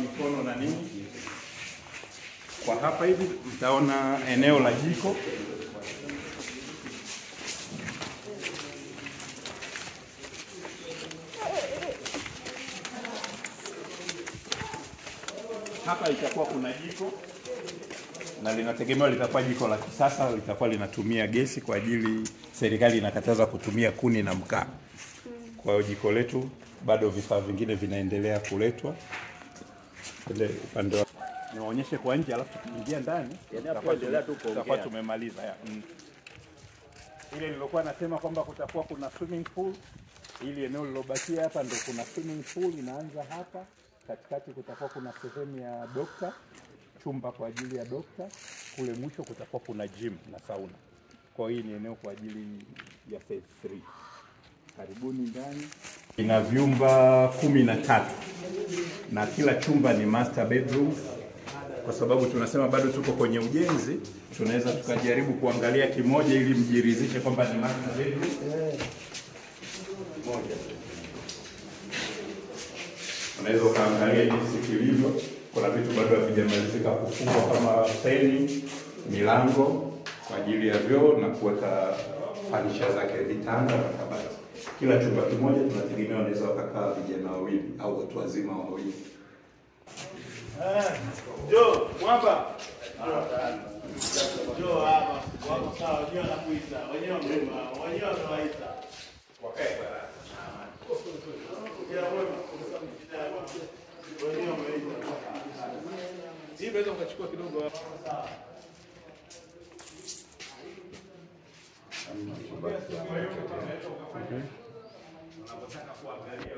mikono na nini. Kwa hapa hivi mtaona eneo la jiko. Hapa itakuwa kuna jiko na linategemewa litakuwa jiko la kisasa, litakuwa linatumia gesi kwa ajili serikali inakataza kutumia kuni na mkaa. Kwa hiyo jiko letu bado vifaa vingine vinaendelea kuletwa. Ile upande wa niwaonyeshe kwa nje alafu tukiingia ndani tutakuwa tumemaliza. Ile nilokuwa nasema kwamba kutakuwa kuna swimming pool, ili eneo lilobakia hapa ndio kuna swimming pool inaanza hapa. Katikati kutakuwa kuna sehemu ya dokta, chumba kwa ajili ya dokta. Kule mwisho kutakuwa kuna gym na sauna. Kwa hiyo ni eneo kwa ajili ya phase 3. Karibuni ndani. Ina vyumba 13 na kila chumba ni master bedroom. Kwa sababu tunasema bado tuko kwenye ujenzi, tunaweza tukajaribu kuangalia kimoja ili mjiridhishe kwamba ni master bedroom. Moja. Unaweza ukaangalia jinsi kilivyo. Kuna vitu bado havijamalizika kufungwa kama feni, milango kwa ajili ya vyoo na kuweka furniture zake, vitanda na kabati. Kila chumba kimoja tunategemea wanaweza wakakaa vijana wawili au watu wazima wawili. Jo, mwamba. Jo hapa. Wako sawa, wenyewe wanakuita. Wenyewe wanawaita. Wakae bwana. Hii bado mkachukua kidogo hapa. Unapotaka kuangalia